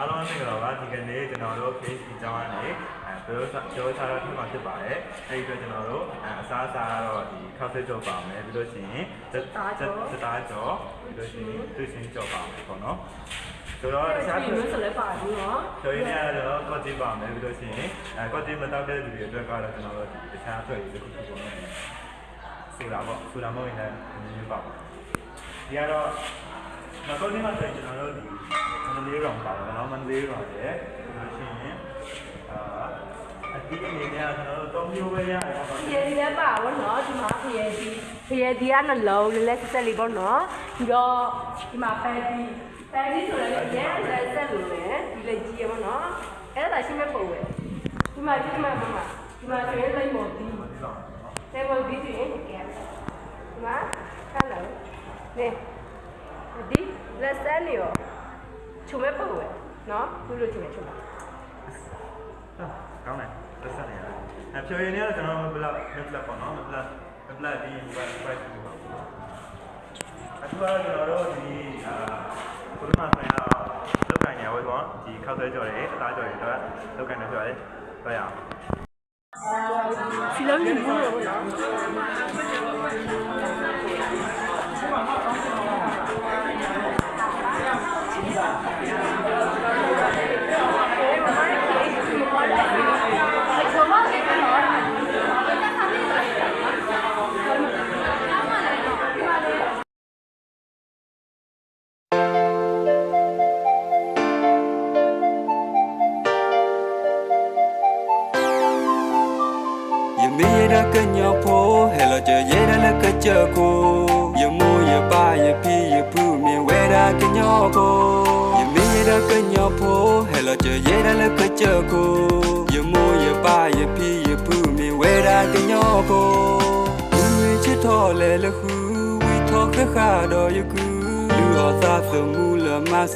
အားလုံးမင်္ဂလာပါဒီကနေ့ကျွန်တော်တို့ case အကြောင်းအနေပြောချတာထပ်မှာဖြစ်ပါတယ်အဲဒီအတွက်ကျွန်တော်တို့အစားအစာကတော့ဒီခောက်ဆွဲကြော်ပါမယ်ပြီးလို့ရှိရင်စတားကြော်ပြီးလို့ရှိရင်သွေးစင်းကြော်ပါမယ်ပေါ့နော်ဆိုတော့တခြားမျိုးဆက်လက်ပါဘူးနော်ဆိုရင်လည်းကော့တီပါမယ်ပြီးလို့ရှိရင်ကော့တီမတောက်တဲ့လူတွေအတွက်ကတော့ကျွန်တော်တို့တခြားအတွက်ဒီတစ်ခုပေါ့နော်ဆိုတာပေါ့ဆိုတာမဟုတ်ရင်လည်းမျိုးပါပါဒီကတော့တော့ဒီမှာဆိုရင်ကျွန်တော်တို့ဒီမန္တလေးရောင်ပါတယ်နော်မန္တလေးရောင်ရဲ့လို့ရှိရင်အတိအနေနဲ့ကျွန်တော်တို့၃မျိုးပဲရတယ်ပေါ့။ဖျဲဒီလည်းပါဘောနော်ဒီမှာဖျဲဒီကနှလုံးလေးလက်ဆက်လေးပေါ့နော်ဒီတော့ဒီမှာပဲဒီဆိုလည်းရဲလက်ဆက်လို့ပဲဒီလက်ကြီးရပေါ့နော်အဲ့ဒါရှင်းမဲ့ပုံပဲဒီမှာဆိုရင်လိမ့်မော်ဒီလိမ့်မော်ဒီဆိုရင်ဒီမှာကလည်းဒီလက်ဆက်လေးရောချုံမဲ့ပုံပဲနော်ခုလိုချုံမဲ့ချုံပါကောင်းတယ်လက်ဆက်နေရတယ်ဖြိုရည်နေတော့ကျွန်တော်မပလက်ပေါ့နော်မပလက်ဒီ price ကိုပါအခုကတော့ကျွန်တော်တို့ဒီဘုရားဆိုင်ရာလောက်ကင်ရဝဲပေါ့ဒီခောက်ဆွဲကြော်တယ်အသားကြော်တွေတော့လောက်ကင်နေပြောတယ်တွေ့ရအောင်စီလုံးနေဘူးလို့ကညဖို့ဟဲလိုကြရဲရလကကြကိုယမိုးရပါရပြီရဖူးမြင်ဝဲတာကညကိုယမေရကညဖို့ဟဲလိုကြရဲရလကကြကိုယမိုးရပါရပြီရဖူးမြင်ဝဲတာကညကိုဝီချစ်တော်လေလခုဝီထောခခါတော်ယကူလူတော်သာသမူလမစ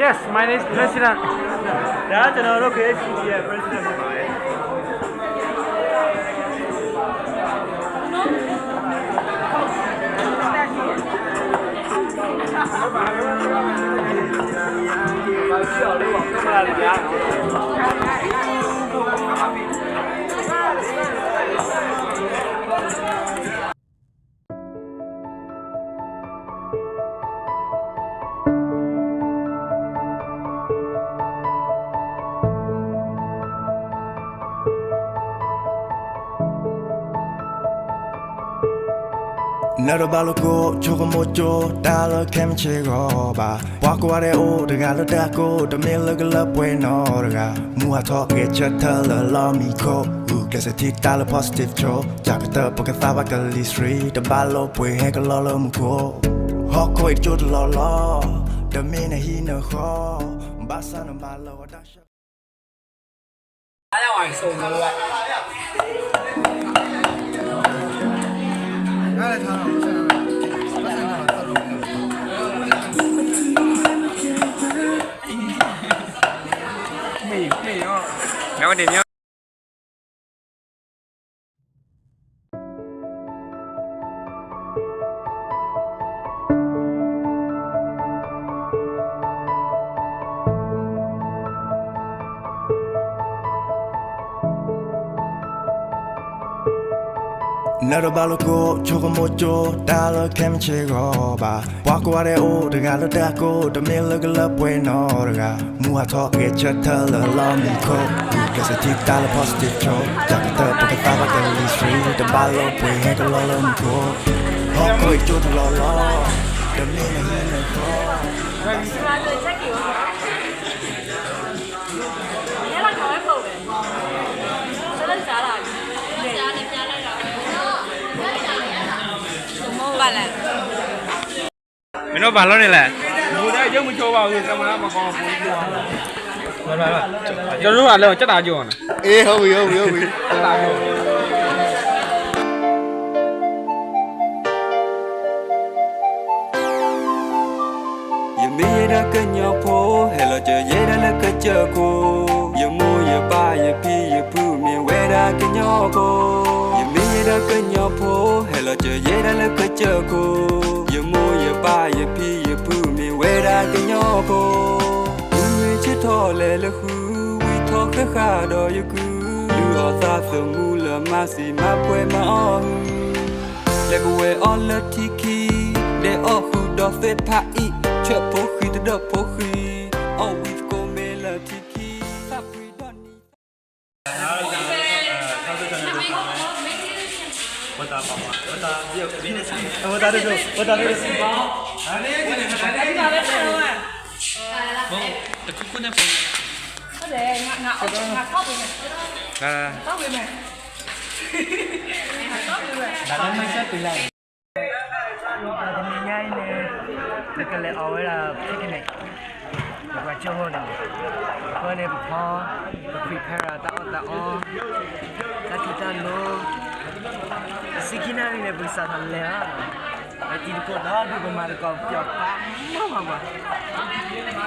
Yes, my name is President. ဒါကျွန်တော်တို့ KHCC ရဲ့ President ဖြစ်ပါတယ်နာရဘာလကိုချိုကမိုချိုတာလကမ်ချေကိုပါဘွားကွာတဲ့အိုတကလတကိုတမင်လကလပွဲနော်ရကမူဟာတော့ကချက်တလလာမီကိုဥကစတီတာလ positive ချိုဂျာကတာပကသာဘကလီစရီတဘာလောပွဲဟဲကလောလမကိုဟောကိုချိုတလောလောတမင်ဟီနခောဘာဆန်ဘာလောဒါရှအားရဝိုင်းစုံလို့ကနားလည်းထားတော့แล้วเดี๋ยวนี้ နာရဘာလကိုချိုကမိုချိုတာလကမ်ချေကိုပါဘွားကွာတဲ့အိုတကလတကိုတမင်လကလပွဲနော်ရကမူဟာတော့ကချက်တလလာမီကိုကစတီတာလ positive ချိုဂျာကတာပကတာဘကလီစရီတဘာလောပွဲဟဲကလောလမကိုဟောကိုချိုတလောလောတမင်ဟီနခောဒီမှာလည်းချက်ကြီးရောညလာခေါ်ပုံပဲဆက်လက်စားလာကြားနေပြလိုက်တော့ဘာလဲမင်းတို့ဘာလုပ်နေလဲဘူတဲ့ရုပ်မချိုးပါဘူးကင်မရာမကောင်းဘူးပြောလာကျွန်တော်တို့ကလည်းစက်တာကြောနေအေးဟုတ်ပြီစက်တာကြောယမေရကညဖို့ဟဲလိုကြရဲရလကကြကိုယမိုးရပါရပြီရဖူးမြင်ဝဲတာကညကိုယမေရ ra kanya pho hello je ye ra le ka che ko ye mo ye ba ye phi ye phu mi we ra kanya pho we chit tho le le khu we tho kha kha do ye ku lu o sa so mu la ma si ma pwe ma on le ko we on la tiki de o khu do se pha I che pho khi de pho khi oh we go me la tiki sa pwi do ni ဝတ်တာပါပါဝတ်တာပြုတ်ဒီနေ့ဆိုင်ဝတ်တာတို့ဝတ်တာတို့စီပါဟာလေဒီနေ့ဆိုင်အဲ့ဒါပဲဆက်တော့ဘုံတခုခုနဲ့ပုံဟုတ်တယ်ငါခောက်ပေးမယ် လာ ခောက်ပေးမယ်ခောက်ပေးမယ် ဒါလည်းမဆက်ပြလိုက်ဒါမင်းရိုင်းနေတကယ်အော်ရတာဖြစ်နေဘာချောနေဘာလဲဘာဖိဖရာတာတာအော်တတိတလို့စီကနာရီနဲ့ပြစားတယ်လေအတီကိုတော့ဒီကမှာတော့ပြောပါမမကဲ ဘာ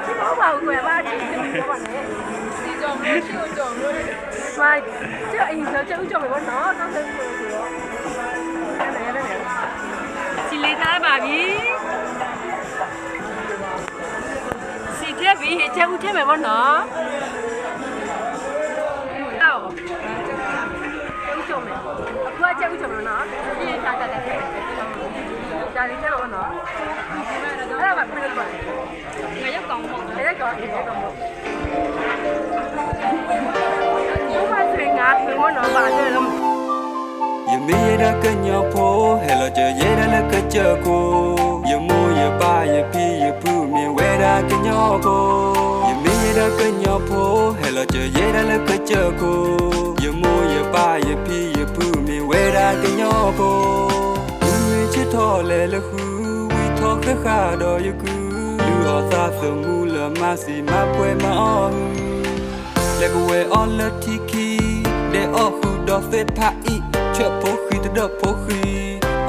ချစ်တော့ပါဦးကွယ်ဘာချစ်တော့ပါနဲ့စီကြောင်လို့ရှိကြောင်လို့ဘာကျအရင်ကျဦးကြောင်ပဲပေါ့နော်တောင်းတယ်ဆိုတော့ရတယ်စီလေးသားပါပြီစီထက်ပြီးကျဦးထက်မယ်ပေါ့နော်တော့ဦးကြောင်မယ်အခုကျဦးကြောင်လို့နော်ဒီထားတယ်ဒါလေးကျတော့နော်အဲ့ဒါမှပြလို့ပါတယ်ငါရောက်ကောင်းပေါ့ငါရောက်ကောင်းတယ်ကောင်းပေါ့ဘုရားဆွေငါပြောတော့ပါတယ်တော့ ye me ra kanya pho hello je ye ra le ka che ko ye mo ye ba ye phi ye phu mi we ra kanya ko ye me ra kanya pho hello je ye ra le ka che ko ye mo ye ba ye phi ye phu mi we ra kanya ko we chit tho le le khu we tho kha kha do ye ku lu o sa so mu la ma si ma pwe ma on le ko we on la tiki de o khu do se pha I che pho khi de pho khi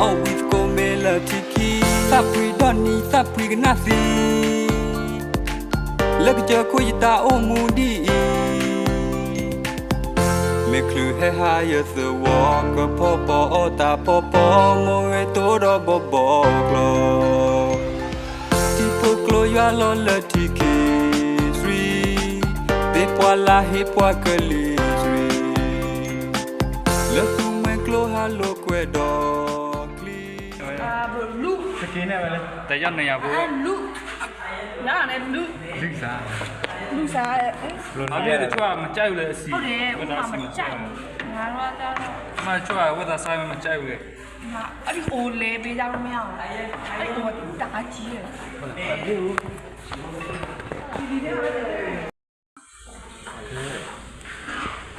oh we go me la tiki sa pwi do ni sa pwi na si le ke ko yita o mu di me klu he ha ye se wo ko pho po o ta pho po mo we to do bo bo klo ti pho klo ya lo la tiki sri de pwa la he pwa ke li sri le klo halo kwe do kli လူ စကင်းနဲ့ပဲလေ တရနေရဘူး လူနာနဲ့လူ လိစား လူစားရဲ့ အပြည့်တချို့ကမကြိုက်ဘူးလေအစီ ဟုတ်တယ်ဘုရားမကြိုက်ငါတော့တာ မချို့ကဝတ်သားဆိုင်မကြိုက်ဘူးလေ ငါအဲ့ဒီအိုလေပေးကြလို့မရအောင်အဲ့ဒီအိုတအားကြီးရဲ့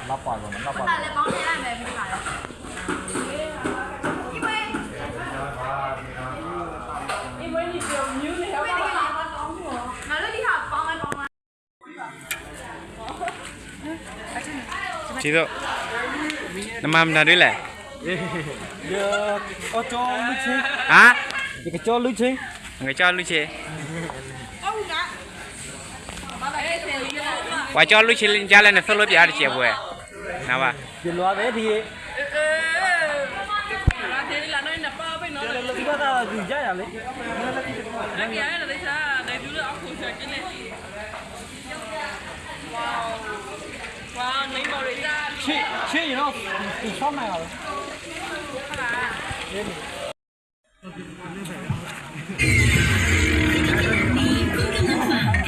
နောက်ပါတော့နောက်ပါ အဲ့လည်းပေါင်းရမယ်မိခါလဲဒီဝဲဒီပြောမြူးနေတော့ပါငါတို့ဒီဟာပေါင်းလိုက်ပေါင်းလိုက် ချီတော့နမမနာတွေးလေ ဒီအကျော်လူချင်း ဟာ ဒီကကျော်လူချင်း ငါကြောက်လူချေဝါကြောက်လူချေကြားလဲနဲ့ဆလို့ပြရတယ်ချေပွဲနာပါ ဒီလွားပဲဒီဒီကတော့ဒီကြရလေ ချစ်ရောဒီဆောင်းနိုင်အောင်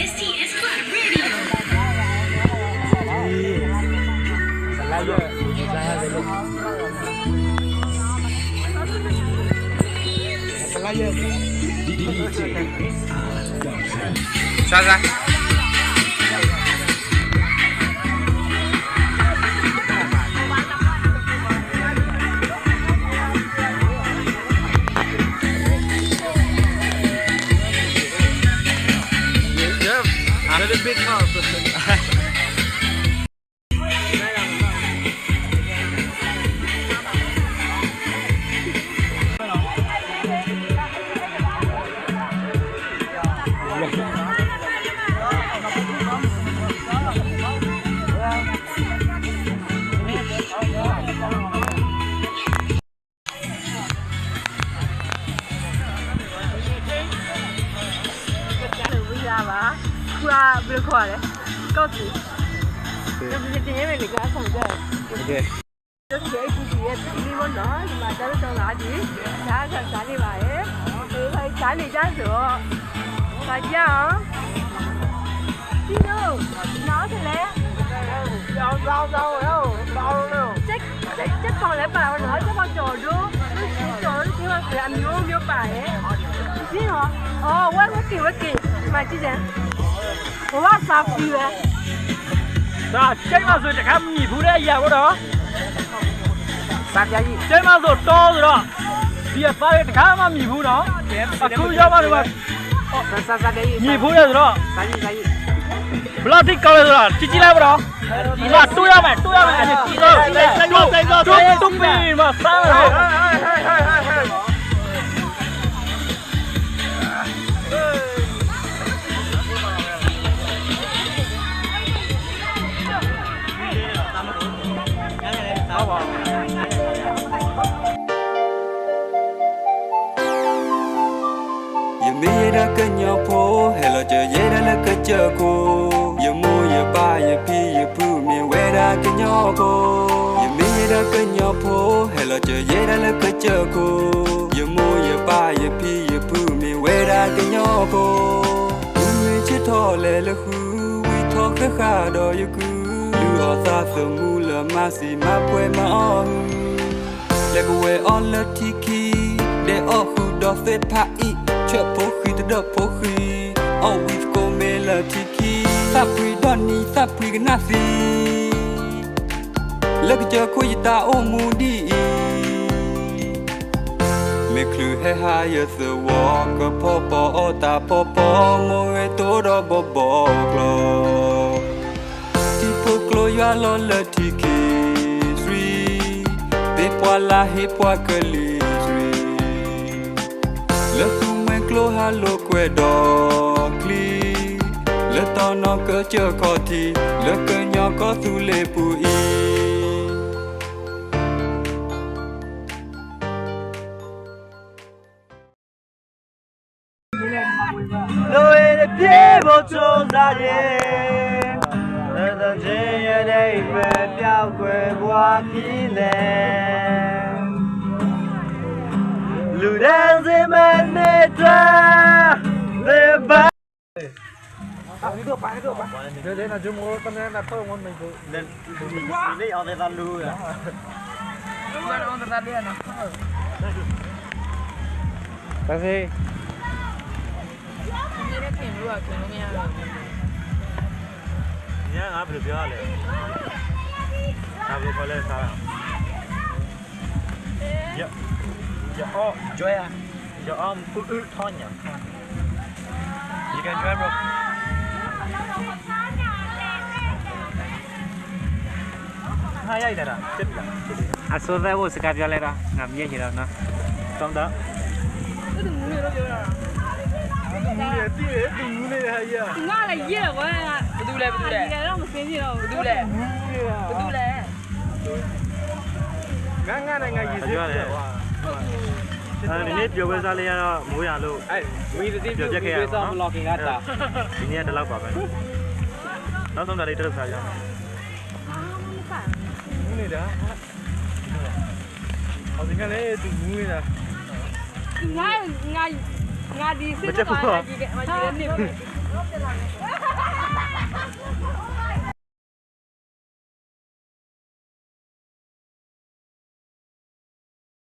STS Club Radio. စလာရစလာရလေစလာရ စားစား Another big house. ကဘယ်လိုခေါ်ရလဲကောက်စီဒီတင်ရမယ်လေကားဆောင်ကြတယ် โอเค တို့ဒီအခုဒီရဲ့ဒီမနော်ဒီမှာကျတော့လာဒီဒါကစားနေပါရဲ့ဒီခိုင်စားနေကြဆိုတော့ခါကြအောင်ဒီတော့နောက်ထလဲကြောင်းရောတောင်းလို့ချက်ပေါလဲပါတော့ချက်ပေါကြော်တို့ကြော်ဒီမှာအမျိုးပါရဲ့ဒီဟောအော်ဝက်ကီဒီမှာကြည့်စမ်းဘဝစားပြီးပဲ ဒါကျိတ်မဆိုတခါမြည်ဘူးတဲ့အရာဘောတော့စာပြကြီးကျိတ်မဆိုတော်ဆိုတော့ဒီအသားရတခါမှမြည်ဘူးနော်အခုရောက်မှတော့စာပြကြီးမြည်ဘူးရဆိုတော့စာကြီးဘလောက်ထိကောင်းလဲဆိုတော့ကြည့်လိုက်ပါတော့ဒီမှာတိုးရမယ်ကြည့်တော့တူပင်းမှာစားရယမေရကညောဖို့ဟဲလိုကျရဲရလကကြကိုယမိုးရပါရဖီရဖူးမြင်ဝဲတာကညောကိုယမေရကညောဖို့ဟဲလိုကျရဲရလကကြကိုယမိုးရပါရဖီရဖူးမြင်ဝဲတာကညောကိုလူရချစ်တော်လဲလခုဝီထောခခါတော်ယကူလူတော်သာသမူလမစီမပွဲမအောင်လက်ကွယ်အော်လတီကီဒေအော်ဟူတော်ဖေဖာအီချက်ဖို့ခီတတော့ဖို့ခီအော်ဝစ်ကိုမဲလာတီကီသပ်ပရီဒနီသပ်ပရီကနာစီလက်ကကြခွေတာအုံမူဒီမေကလူဟဲဟာယသဝကပေါ်ပေါ်တာပေါ်ပေါ်မိုဝဲတိုးတော့ဘောဘောကလောတီပိုကလောရလောလတီကီ3ဒေပွာလာဟေပွာကလီ3Le fume clo halo quedo cli Le tono que che coti Le que nyo ko tu le pui Lo e pie bo cho za ye Le da je ye dei pe piao que bua ki leလူတန်းစမနဲ့တွာလေပါဒီတော့ပါတော့ပါဒီနေ့ကျွန်တော်တနေ့နဲ့တော့မနေဘူးဒီအောင်တဲ့လူရဒီမှာအောင်တဲ့တယ်နော်ဒါစေးဒီနေ့ခင်လို့ကခင်လို့မရဘူးညငါဘယ်လိုပြောရလဲဒါဘယ်လိုခေါ်လဲစားရOh, Joya. your arm put Tanya. You can try, bro. Hai ai đó, chết rồi. À, số vé vô sẽ cắt ra lại đó, ngắm nhẹ nhàng đó. Trong đó. đừng mua đâu Nga là gì rồi quá. Betul le. Cái đó mà xem gì đâu. Betul le. Ngang này ngày gì thế? Đi nét vô bên Sali nó mua nhà luôn. We the team we some locking at that. Đi nét đã lâu quá rồi. Nó xong là đi trượt sao vậy? Mua này đó. Ở bên cái này tụi mua này. Nga đi xin nó gọi là gì vậy? Mà gì đến niệm.